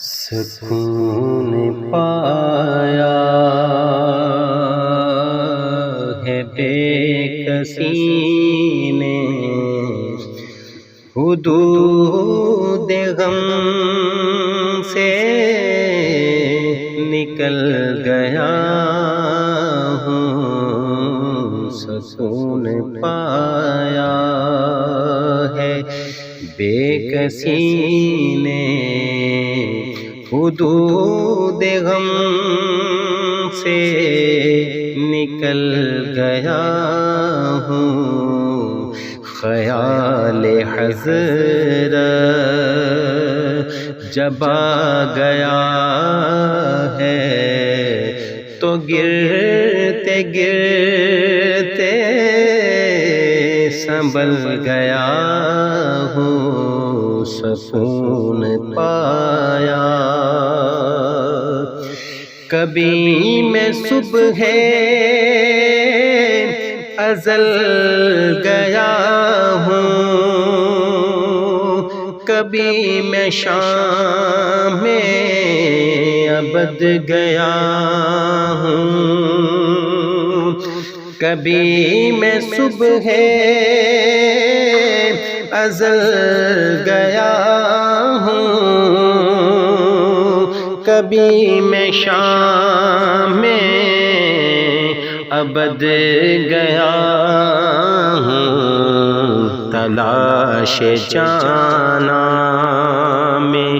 سکون پایا ہے بے کسی نے، حدود غم سے نکل گیا ہوں۔ سکون پایا ہے بے کسی نے، حدود غم سے نکل گیا ہوں۔ خیال حضرت جب آ گیا ہے تو گرتے گرتے سنبھل گیا ہوں۔ سکون پایا کبھی میں صبح ازل گیا ہوں، کبھی میں شام ابد گیا ہوں، کبھی میں صبح ازل گیا ہوں، کبھی میں شام ابد گیا ہوں۔ تلاش جانا میں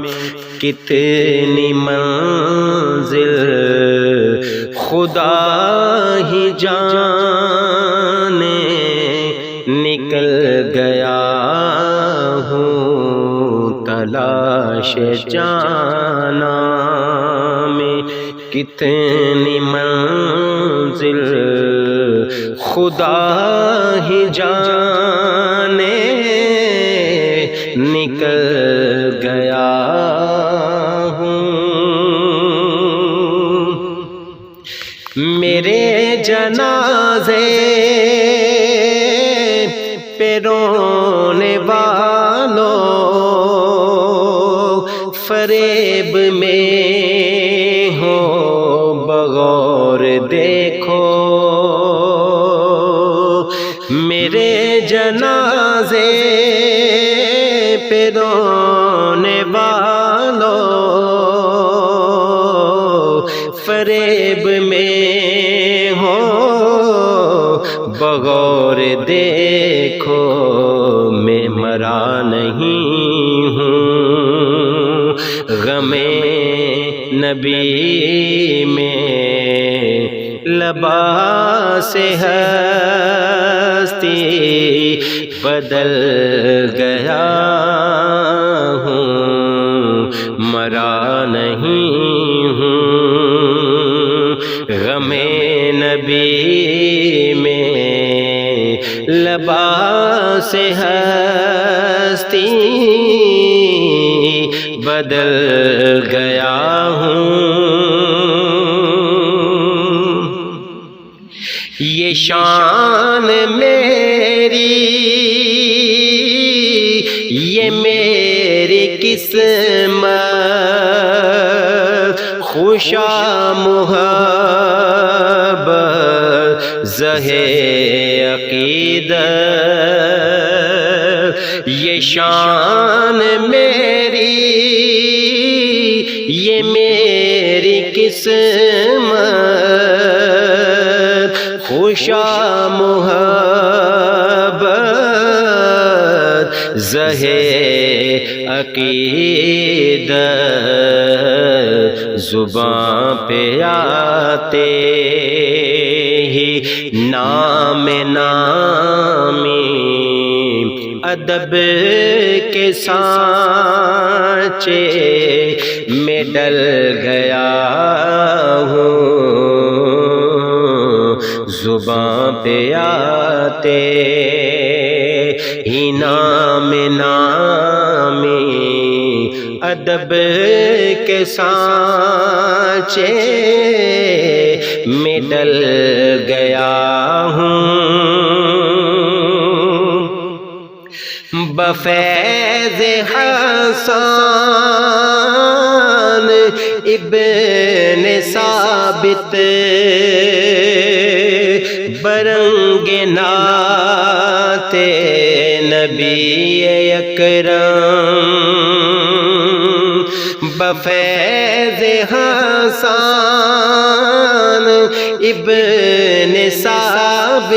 کتنی منزل خدا ہی جانے، نکل گیا ہوں۔ تلاش جانا میں کتنی منزل خدا ہی جانے، نکل گیا ہوں۔ میرے جنازے پہ رونے والوں، فریب میں ہو بغور دیکھو، میرے جنازے پہ رونے والوں، فریب میں ہو بغور دیکھو، میں مرا نہیں ہوں غم نبی میں، لباس ہستی بدل گیا ہوں، مرا نہیں ہوں غم نبی میں، لباس ہستی بدل گیا ہوں۔ یہ شان میری، یہ میری قسمت، خوشا محبت زہے عقیدت، یہ شان میری، یہ میری قسمت، خوشا محبت زہے عقیدت، زباں پہ آتے ہی نام نامی، ادب کے سانچے میں ڈل گیا ہوں، زباں پہ آتے ہی نام نامی، ادب کے سانچے میں ڈل گیا ہوں۔ بفیض حسن ابن ثابت برنگ نعت نبی اکرم بفیض حسان ابن ثابت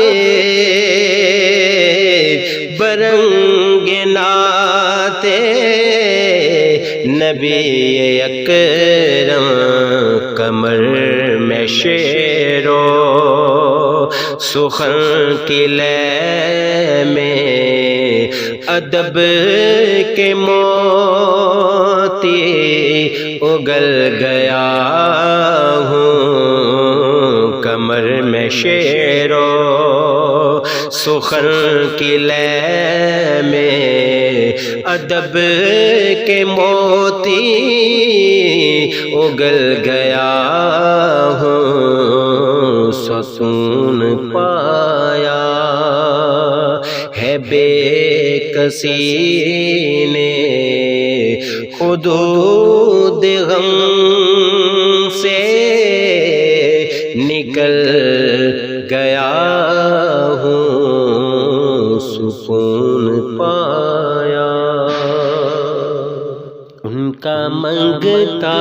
برنگ نعت نبی اکرم کمر میں شعر و سخن کی لے میں ادب کے موتی اگل گیا ہوں کمر میں شعر و سخن کی لے میں ادب کے موتی اگل گیا ہوں سکون پایا ہے بے کسی نے حدود غم سے نکل گیا ہوں سکون پایا ان کا منگتا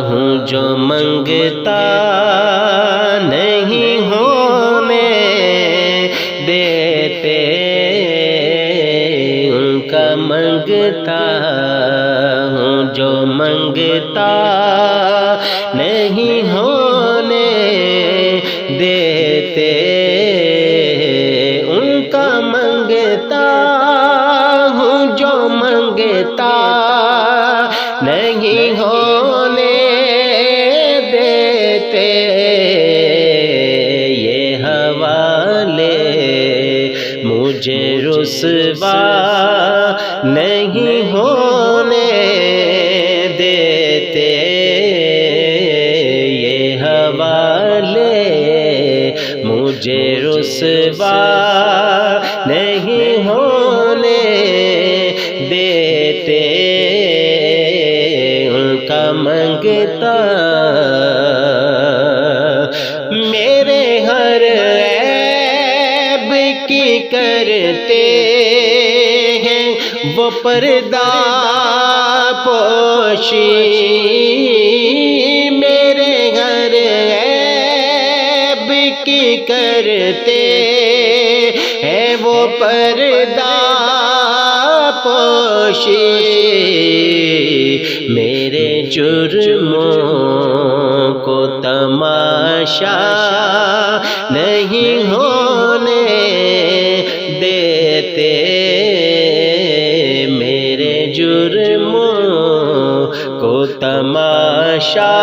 ہوں جو منگتا نہیں ہونے دیتے ان کا منگتا ہوں جو منگتا نہیں ہونے دیتے ان کا منگتا ہوں جو منگتا نہیں ہونے دیتے یہ حوالے مجھے رسوا نہیں ہونے دیتے یہ حوالے مجھے رسوا نہیں ہونے دیتے ان کا منگتا میرے ہر عیب کی کرتے ہیں وہ پردہ پوشی میرے ہر عیب کی کرتے ہیں وہ پردہ پوشی میرے جرموں کو تماشا نہیں ہونے دیتے میرے جرموں کو تماشا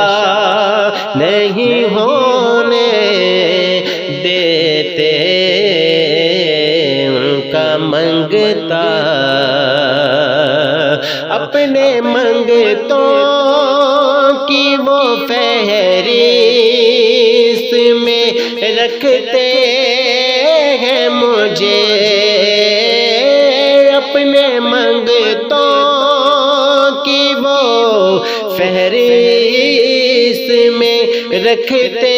نہیں ہونے دیتے ان کا منگتا اپنے منگتوں کی وہ فہرست میں رکھتے ہیں مجھے اپنے منگتوں کی وہ فہرست میں رکھتے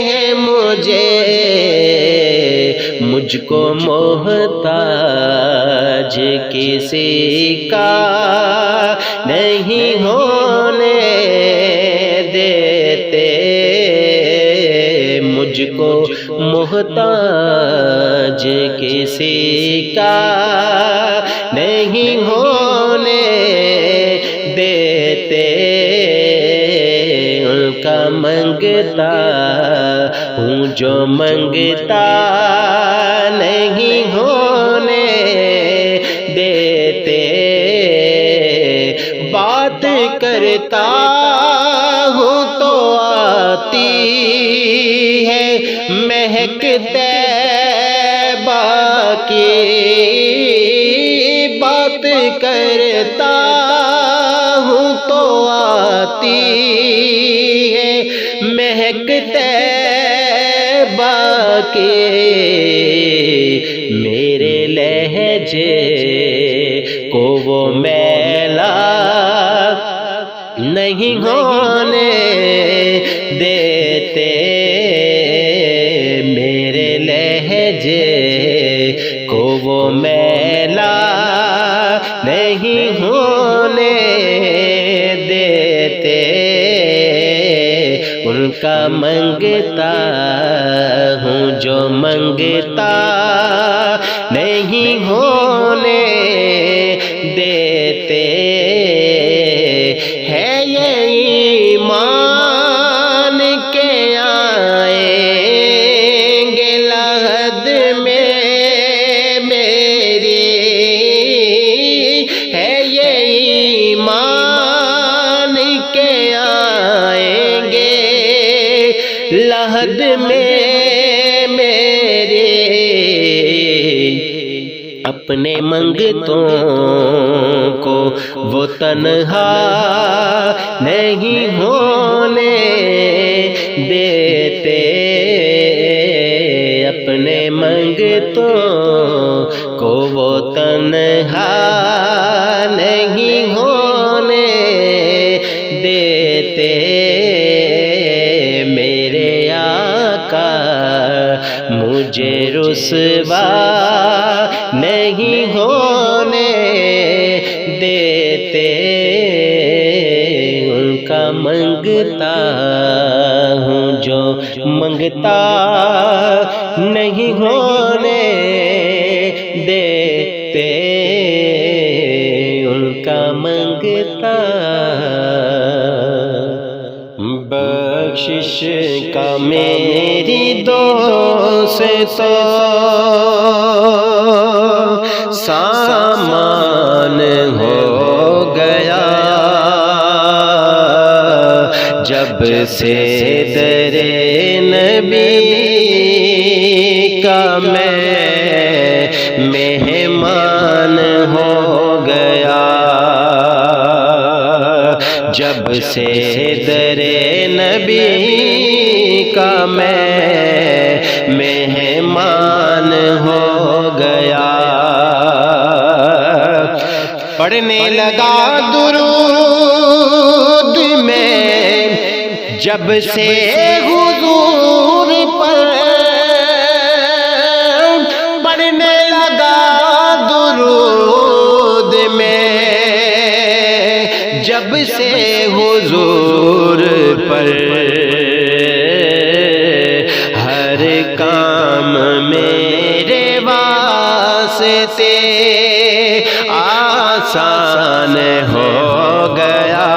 ہیں مجھے مجھ کو محتاج کسی کا نہیں ہونے دیتے مجھ کو محتاج کسی کا نہیں ہونے دیتے ان کا منگتا ہوں جو منگتا نہیں ہونے دیتے بات کرتا ہوں تو آتی ہے مہک طیبہ کی بات کرتا ہوں تو آتی ہے مہک طیبہ کی میرے لہجے کو وہ میلا نہیں ہونے دیتے، میرے لہجے کو وہ میلا نہیں ہونے دیتے، ان کا منگتا ہوں جو منگتا نہیں ہونے دیتے، ہے یہ ایمان کے آئیں گے لحد میں میری، ہے یہ ایمان کے آئیں گے لحد میں میری، اپنے منگتوں کو وہ تنہا نہیں ہونے دیتے، اپنے منگتوں کو وہ تنہا نہیں ہونے دیتے، میرے آقا مجھے رسوا نہیں ہونے دیتے، ان کا منگتا ہوں جو منگتا نہیں ہونے دیتے، ان کا منگتا بخشش کا میری دوست سامان ہو گیا، جب سے در نبی کا میں مہمان ہو گیا، جب سے در نبی کا میں مہمان ہو گیا، پڑھنے لگا درود میں جب سے حضور پر، پڑھنے لگا درود میں جب سے حضور پر، ہر کام میرے واسطے آسان ہو گیا،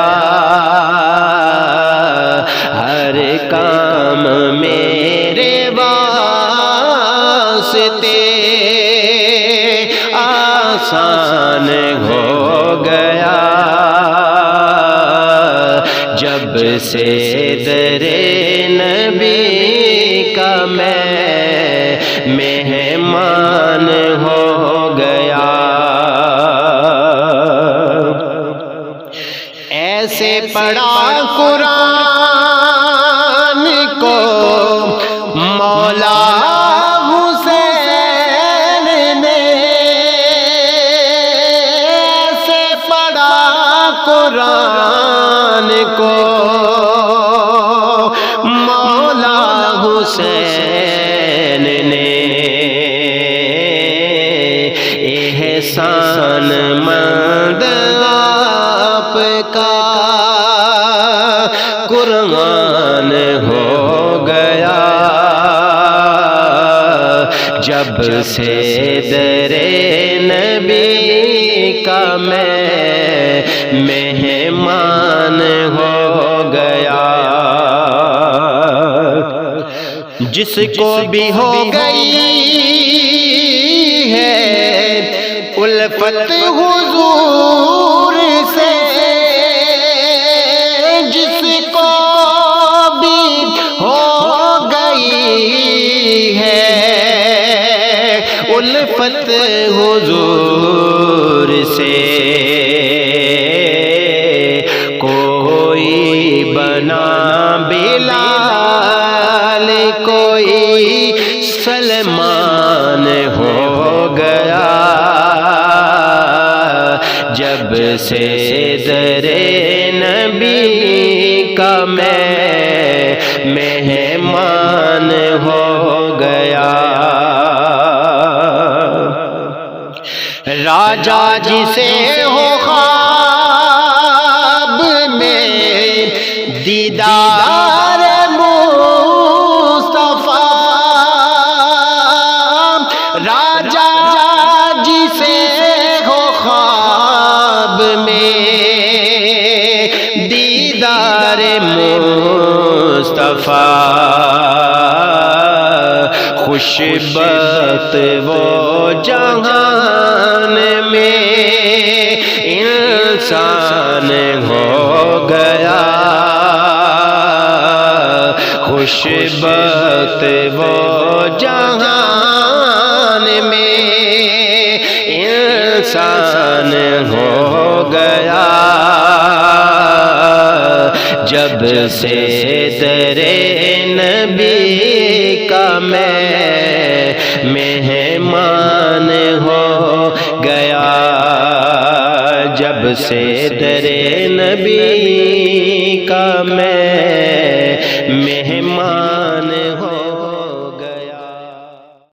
ہر کام میرے واسطے آسان ہو گیا، جب سے در نبی کا میں مہمان ہو گیا، ایسے پڑھا قرآن کو مولا حسین نے، ایسے پڑھا قرآن کو مولا حسین نے، احسان مند آپ کا قرآن ہو گیا، جب سے در نبی کا میں مہمان ہو گیا، جس کو بھی ہو گئی ہے الفت حضور سے، جس کو بھی ہو گئی ہے الفت حضور سے، کوئی بنا بلال کوئی سلمان ہو گیا، جب سے در نبی نبی کا میں مہمان ہو گیا راجا جسے ہو خواب میں دیدار مصطفیٰ راجا جسے ہو خواب میں دیدار مصطفیٰ خوش بخت وہ جہان میں انسان ہو گیا خوش بخت وہ جہان میں انسان ہو گیا جب سے در نبی کا میں مہمان ہو گیا جب سے در نبی کا میں